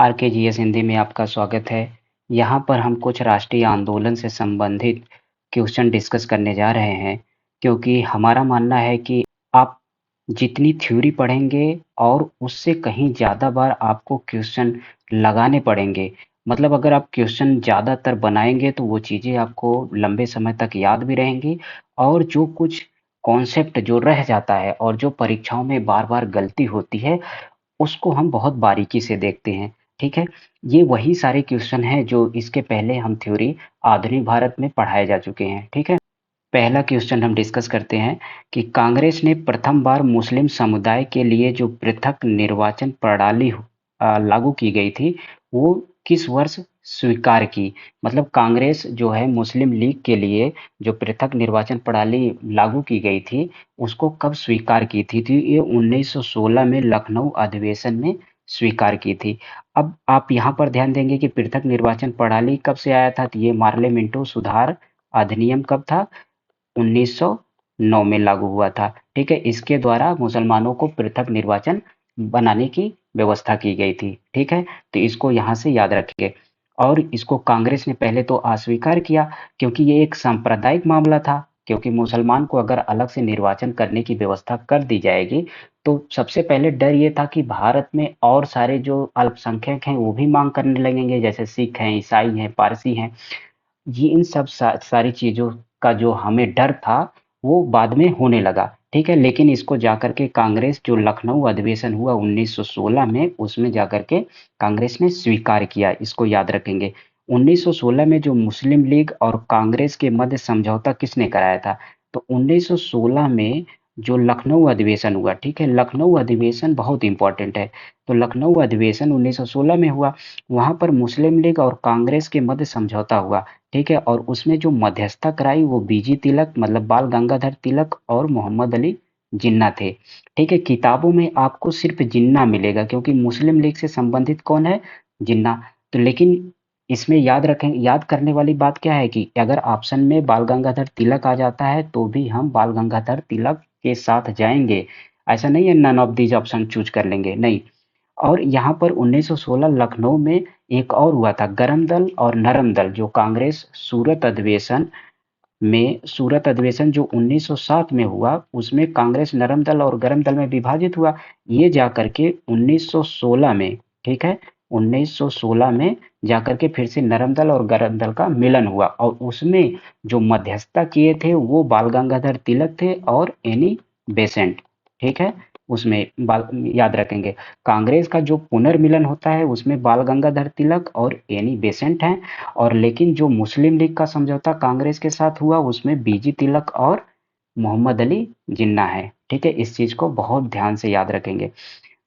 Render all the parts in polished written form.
आरकेजीएस हिंदी में आपका स्वागत है। यहाँ पर हम कुछ राष्ट्रीय आंदोलन से संबंधित क्वेश्चन डिस्कस करने जा रहे हैं, क्योंकि हमारा मानना है कि आप जितनी थ्योरी पढ़ेंगे और उससे कहीं ज़्यादा बार आपको क्वेश्चन लगाने पड़ेंगे। मतलब अगर आप क्वेश्चन ज़्यादातर बनाएंगे तो वो चीज़ें आपको लंबे समय तक याद भी रहेंगी, और जो कुछ कॉन्सेप्ट जो रह जाता है और जो परीक्षाओं में बार-बार गलती होती है, उसको हम बहुत बारीकी से देखते हैं, ठीक है? ये वही सारे क्वेश्चन हैं जो इसके पहले हम थ्योरी आधुनिक भारत में पढ़ाए जा चुके हैं, ठीक है? पहला क्वेश्चन हम डिस्कस करते हैं कि कांग्रेस ने प्रथम बार मुस्लिम समुदाय के लिए जो पृथक निर्वाचन प्रणाली लागू की गई थी, वो किस वर्ष स्वीकार की? मतलब कांग्रेस जो है मुस्लिम लीग के लिए जो पृथक निर्वाचन प्रणाली लागू की गई थी, उसको कब स्वीकार की थी? ये 1916 में लखनऊ अधिवेशन में स्वीकार की थी। अब आप यहाँ पर ध्यान देंगे कि पृथक निर्वाचन प्रणाली कब से आया था, तो ये मार्लियामेंटो सुधार अधिनियम कब था? 1909 में लागू हुआ था, ठीक है? इसके द्वारा मुसलमानों को पृथक निर्वाचन बनाने की व्यवस्था की गई थी, ठीक है? तो इसको यहाँ से याद रखिए। और इसको कांग्रेस ने पहले तो अस्वीकार किया, क्योंकि ये एक सांप्रदायिक मामला था, क्योंकि मुसलमान को अगर अलग से निर्वाचन करने की व्यवस्था कर दी जाएगी, तो सबसे पहले डर ये था कि भारत में और सारे जो अल्पसंख्यक हैं वो भी मांग करने लगेंगे, जैसे सिख हैं, ईसाई हैं, पारसी हैं। ये इन सब सारी चीज़ों का जो हमें डर था, वो बाद में होने लगा, ठीक है? लेकिन इसको जाकर के कांग्रेस जो लखनऊ अधिवेशन हुआ 1916 में, उसमें जाकर के कांग्रेस ने स्वीकार किया, इसको याद रखेंगे। 1916 में जो मुस्लिम लीग और कांग्रेस के मध्य समझौता किसने कराया था? तो 1916 में जो लखनऊ अधिवेशन हुआ, ठीक है? लखनऊ अधिवेशन बहुत इंपॉर्टेंट है। तो लखनऊ अधिवेशन 1916 में हुआ, वहाँ पर मुस्लिम लीग और कांग्रेस के मध्य समझौता हुआ, ठीक है? और उसमें जो मध्यस्थता कराई वो बीजी तिलक मतलब बाल गंगाधर तिलक और मोहम्मद अली जिन्ना थे, ठीक है? किताबों में आपको सिर्फ जिन्ना मिलेगा, क्योंकि मुस्लिम लीग से संबंधित कौन है? जिन्ना। तो लेकिन इसमें याद रखें, याद करने वाली बात क्या है कि अगर ऑप्शन में बाल गंगाधर तिलक आ जाता है तो भी हम बाल गंगाधर तिलक के साथ जाएंगे। ऐसा नहीं है none of these option choose कर लेंगे, नहीं। और यहाँ पर 1916 लखनऊ में एक और हुआ था, गरम दल और नरम दल, जो कांग्रेस सूरत अधिवेशन जो 1907 में हुआ, उसमें कांग्रेस नरम दल और गरम दल में विभाजित हुआ। ये जाकर के 1916 में, ठीक है, 1916 में जाकर के फिर से नरम दल और गरम दल का मिलन हुआ, और उसमें जो मध्यस्थता किए थे वो बाल गंगाधर तिलक थे और एनी बेसेंट, ठीक है? उसमें बाल याद रखेंगे। कांग्रेस का जो पुनर्मिलन होता है उसमें बाल गंगाधर तिलक और एनी बेसेंट हैं, और लेकिन जो मुस्लिम लीग का समझौता कांग्रेस के साथ हुआ उसमें बीजी तिलक और मोहम्मद अली जिन्ना है, ठीक है? इस चीज को बहुत ध्यान से याद रखेंगे।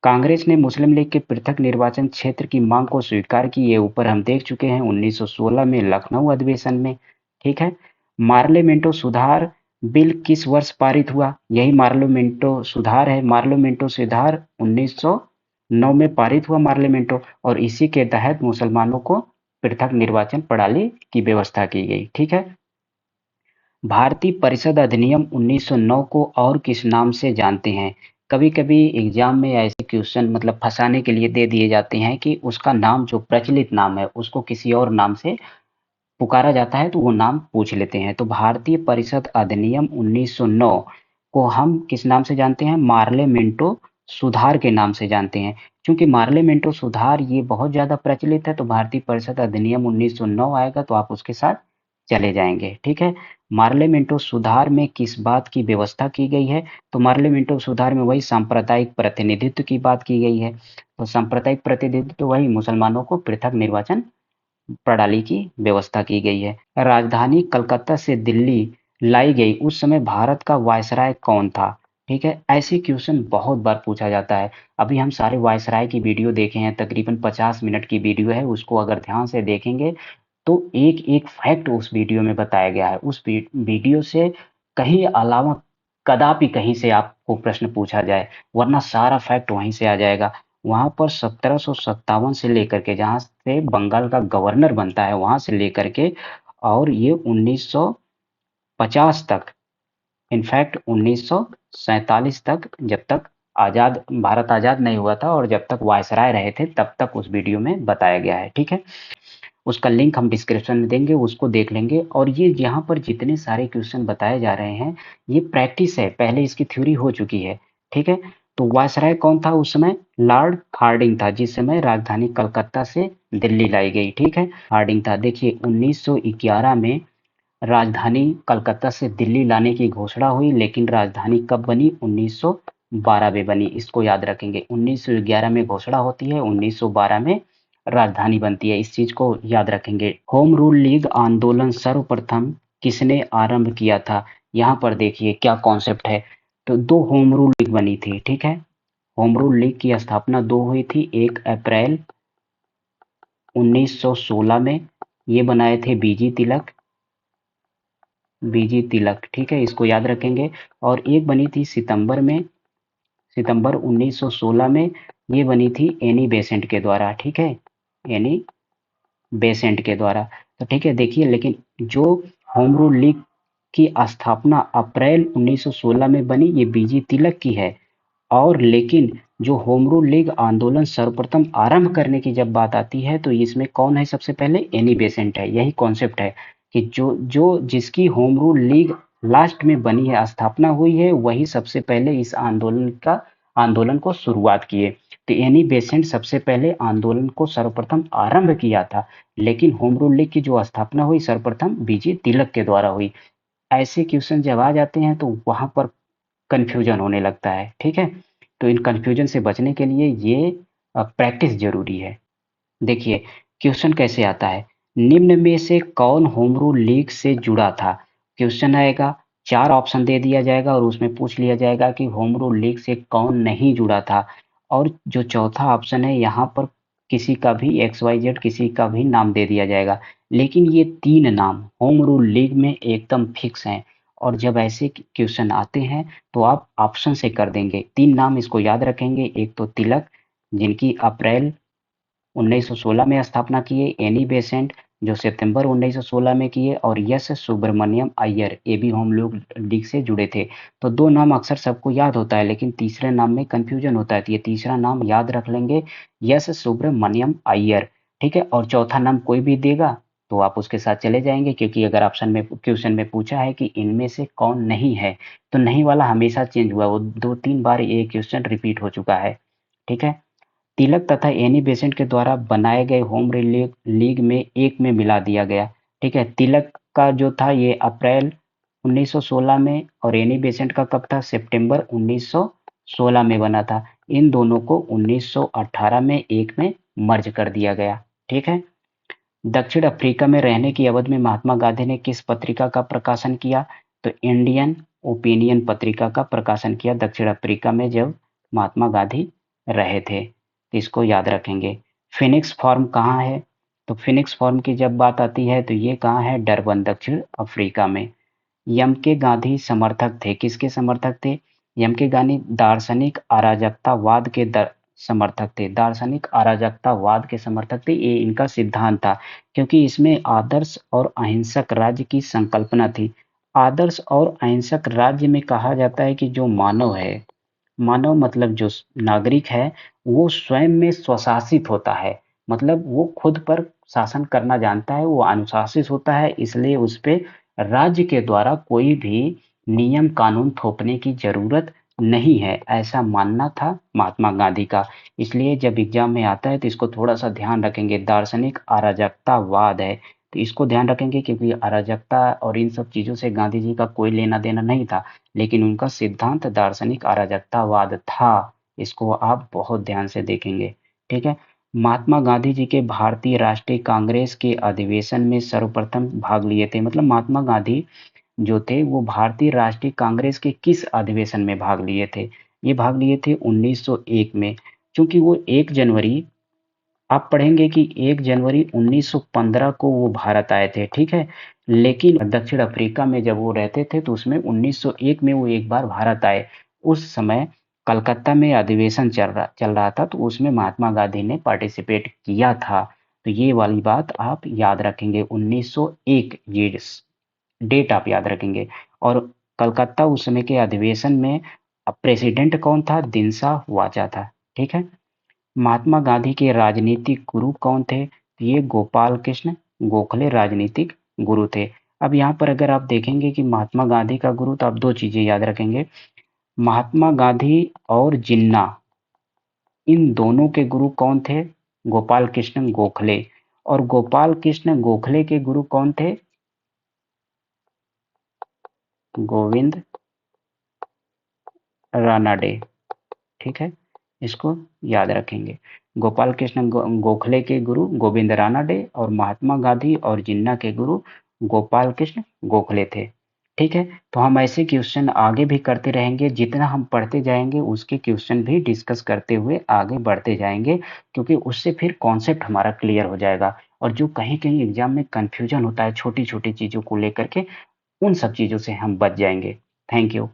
कांग्रेस ने मुस्लिम लीग के पृथक निर्वाचन क्षेत्र की मांग को स्वीकार की, ये ऊपर हम देख चुके हैं 1916 में लखनऊ अधिवेशन में, ठीक है? मार्लियामेंटो सुधार बिल किस वर्ष पारित हुआ? यही मार्लियामेंटो सुधार है। मार्लियामेंटो सुधार 1909 में पारित हुआ मार्लियामेंटो, और इसी के तहत मुसलमानों को पृथक निर्वाचन प्रणाली की व्यवस्था की गई, ठीक है? भारतीय परिषद अधिनियम 1909 को और किस नाम से जानते हैं? कभी-कभी एग्जाम में ऐसे क्वेश्चन मतलब फंसाने के लिए दे दिए जाते हैं कि उसका नाम जो प्रचलित नाम है उसको किसी और नाम से पुकारा जाता है, तो वो नाम पूछ लेते हैं। तो भारतीय परिषद अधिनियम 1909 को हम किस नाम से जानते हैं? मार्लियामेंटो सुधार के नाम से जानते हैं। क्योंकि मार्लियामेंटो सुधार ये बहुत ज्यादा प्रचलित है, तो भारतीय परिषद अधिनियम 1909 आएगा तो आप उसके साथ चले जाएंगे, ठीक है? मार्लियामेंटो सुधार में किस बात की व्यवस्था की गई है? तो मार्लियामेंटो सुधार में वही सांप्रदायिक प्रतिनिधित्व की बात की गई है। तो सांप्रदायिक प्रतिनिधित्व तो वही मुसलमानों को पृथक निर्वाचन प्रणाली की व्यवस्था की गई है। राजधानी कलकत्ता से दिल्ली लाई गई उस समय भारत का वायसराय कौन था? ठीक है, ऐसे क्वेश्चन बहुत बार पूछा जाता है। अभी हम सारे वायसराय की वीडियो देखे हैं, तकरीबन 50 मिनट की वीडियो है, उसको अगर ध्यान से देखेंगे तो एक एक फैक्ट उस वीडियो में बताया गया है। उस वीडियो से कहीं अलावा कदापि कहीं से आपको प्रश्न पूछा जाए, वरना सारा फैक्ट वहीं से आ जाएगा। वहां पर 1757 से लेकर के, जहां से बंगाल का गवर्नर बनता है, वहां से लेकर के और ये 1950 तक, इनफैक्ट 1947 तक, जब तक भारत आज़ाद नहीं हुआ था और जब तक वायसराय रहे थे तब तक उस वीडियो में बताया गया है, ठीक है। उसका लिंक हम डिस्क्रिप्शन में देंगे, उसको देख लेंगे। और ये यहाँ पर जितने सारे क्वेश्चन बताए जा रहे हैं ये प्रैक्टिस है, पहले इसकी थ्योरी हो चुकी है, ठीक है। तो वायसराय कौन था उस समय? लॉर्ड हार्डिंग था, जिस समय राजधानी कलकत्ता से दिल्ली लाई गई, ठीक है, हार्डिंग था। देखिए 1911 में राजधानी कलकत्ता से दिल्ली लाने की घोषणा हुई, लेकिन राजधानी कब बनी? 1912 में बनी। इसको याद रखेंगे, 1911 में घोषणा होती है, 1912 में राजधानी बनती है। इस चीज को याद रखेंगे। होम रूल लीग आंदोलन सर्वप्रथम किसने आरंभ किया था? यहाँ पर देखिए क्या कॉन्सेप्ट है। तो दो होम रूल लीग बनी थी, ठीक है। होम रूल लीग की स्थापना दो हुई थी, 1 अप्रैल 1916 में, ये बनाए थे बीजी तिलक, ठीक है, इसको याद रखेंगे। और एक बनी थी सितंबर 1916 में, ये बनी थी एनी बेसेंट के द्वारा, ठीक है, एनी बेसेंट के द्वारा। तो ठीक है, देखिए लेकिन जो होम रूल लीग की स्थापना अप्रैल 1916 में बनी, ये बीजी तिलक की है। और लेकिन जो होम रूल लीग आंदोलन सर्वप्रथम आरंभ करने की जब बात आती है तो इसमें कौन है? सबसे पहले एनी बेसेंट है। यही कॉन्सेप्ट है कि जो जो जिसकी होम रूल लीग लास्ट में बनी है, स्थापना हुई है, वही सबसे पहले इस आंदोलन को शुरुआत किए। तो एनी बेसेंट सबसे पहले आंदोलन को सर्वप्रथम आरंभ किया था, लेकिन होम रूल लीग की जो स्थापना हुई सर्वप्रथम बीजी तिलक के द्वारा हुई। ऐसे क्वेश्चन जब आ जाते हैं तो वहां पर कंफ्यूजन होने लगता है, ठीक है। तो इन कंफ्यूजन से बचने के लिए ये प्रैक्टिस जरूरी है। देखिए क्वेश्चन कैसे आता है, निम्न में से कौन होम रूल लीग से जुड़ा था? क्वेश्चन आएगा, चार ऑप्शन दे दिया जाएगा और उसमें पूछ लिया जाएगा कि होम रूल लीग से कौन नहीं जुड़ा था। और जो चौथा ऑप्शन है यहाँ पर किसी का भी XYZ किसी का भी नाम दे दिया जाएगा, लेकिन ये तीन नाम होम रूल लीग में एकदम फिक्स हैं। और जब ऐसे क्वेश्चन आते हैं तो आप ऑप्शन से कर देंगे। तीन नाम इसको याद रखेंगे, एक तो तिलक जिनकी अप्रैल 1916 में स्थापना किए, एनी बेसेंट जो सितंबर 1916 में किए, और यस सुब्रमण्यम अय्यर, ये भी होम रूल लीग से जुड़े थे। तो दो नाम अक्सर सबको याद होता है, लेकिन तीसरे नाम में कंफ्यूजन होता है, तो ये तीसरा नाम याद रख लेंगे, यस सुब्रमण्यम अय्यर, ठीक है। और चौथा नाम कोई भी देगा तो आप उसके साथ चले जाएंगे, क्योंकि अगर ऑप्शन में क्वेश्चन में पूछा है कि इनमें से कौन नहीं है, तो नहीं वाला हमेशा चेंज हुआ, वो 2-3 बार ये क्वेश्चन रिपीट हो चुका है, ठीक है। तिलक तथा एनी बेसेंट के द्वारा बनाए गए होम लीग में एक में मिला दिया गया, ठीक है। तिलक का जो था ये अप्रैल 1916 में, और एनी बेसेंट का कब था? सितंबर 1916 में बना था। इन दोनों को 1918 में एक में मर्ज कर दिया गया, ठीक है। दक्षिण अफ्रीका में रहने की अवधि में महात्मा गांधी ने किस पत्रिका का प्रकाशन किया? तो इंडियन ओपिनियन पत्रिका का प्रकाशन किया दक्षिण अफ्रीका में जब महात्मा गांधी रहे थे, तो इसको याद रखेंगे। फिनिक्स फॉर्म कहाँ है? तो फिनिक्स फॉर्म की जब बात आती है तो ये कहाँ है? डरबन, दक्षिण अफ्रीका में। यम के गांधी समर्थक थे, किसके समर्थक थे? यम के गांधी दार्शनिक अराजकतावाद के समर्थक थे, दार्शनिक अराजकतावाद के समर्थक थे, ये इनका सिद्धांत था, क्योंकि इसमें आदर्श और अहिंसक राज्य की संकल्पना थी। आदर्श और अहिंसक राज्य में कहा जाता है कि जो मानव है, मानव मतलब जो नागरिक है, वो स्वयं में स्वशासित होता है, मतलब वो खुद पर शासन करना जानता है, वो अनुशासित होता है, इसलिए उस पे राज्य के द्वारा कोई भी नियम कानून थोपने की जरूरत नहीं है, ऐसा मानना था महात्मा गांधी का। इसलिए जब एग्जाम में आता है तो इसको थोड़ा सा ध्यान रखेंगे, दार्शनिक अराजकतावाद है, तो इसको ध्यान रखेंगे, क्योंकि अराजकता और इन सब चीजों से गांधी जी का कोई लेना देना नहीं था, लेकिन उनका सिद्धांत दार्शनिक अराजकतावाद था। इसको आप बहुत ध्यान से देखेंगे, ठीक है। महात्मा गांधी जी के भारतीय राष्ट्रीय कांग्रेस के अधिवेशन में सर्वप्रथम भाग लिए थे, मतलब महात्मा गांधी जो थे वो भारतीय राष्ट्रीय कांग्रेस के किस अधिवेशन में भाग लिए थे? ये भाग लिए थे 1901 में, क्योंकि वो 1 जनवरी, आप पढ़ेंगे कि 1 जनवरी 1915 को वो भारत आए थे, ठीक है। लेकिन दक्षिण अफ्रीका में जब वो रहते थे तो उसमें 1901 में वो एक बार भारत आए। उस समय कलकत्ता में अधिवेशन चल रहा था, तो उसमें महात्मा गांधी ने पार्टिसिपेट किया था। तो ये वाली बात आप याद रखेंगे, 1901 ये डेट आप याद रखेंगे। और कलकत्ता उस समय के अधिवेशन में अब प्रेसिडेंट कौन था? दिनसा वाचा था। ठीक है। महात्मा गांधी के राजनीतिक गुरु कौन थे? ये गोपाल कृष्ण गोखले राजनीतिक गुरु थे। अब यहाँ पर अगर आप देखेंगे कि महात्मा गांधी का गुरु, तो आप दो चीजें याद रखेंगे, महात्मा गांधी और जिन्ना, इन दोनों के गुरु कौन थे? गोपाल कृष्ण गोखले। और गोपाल कृष्ण गोखले के गुरु कौन थे? गोविंद रानाडे। ठीक है, इसको याद रखेंगे। गोपाल कृष्ण गोखले के गुरु गोविंद रानाडे और महात्मा गांधी और जिन्ना के गुरु गोपाल कृष्ण गोखले थे। ठीक है, तो हम ऐसे क्वेश्चन आगे भी करते रहेंगे, जितना हम पढ़ते जाएंगे उसके क्वेश्चन भी डिस्कस करते हुए आगे बढ़ते जाएंगे, क्योंकि उससे फिर कॉन्सेप्ट हमारा क्लियर हो जाएगा। और जो कहीं कहीं एग्जाम में कंफ्यूजन होता है छोटी छोटी चीजों को लेकर के, उन सब चीजों से हम बच जाएंगे। Thank you.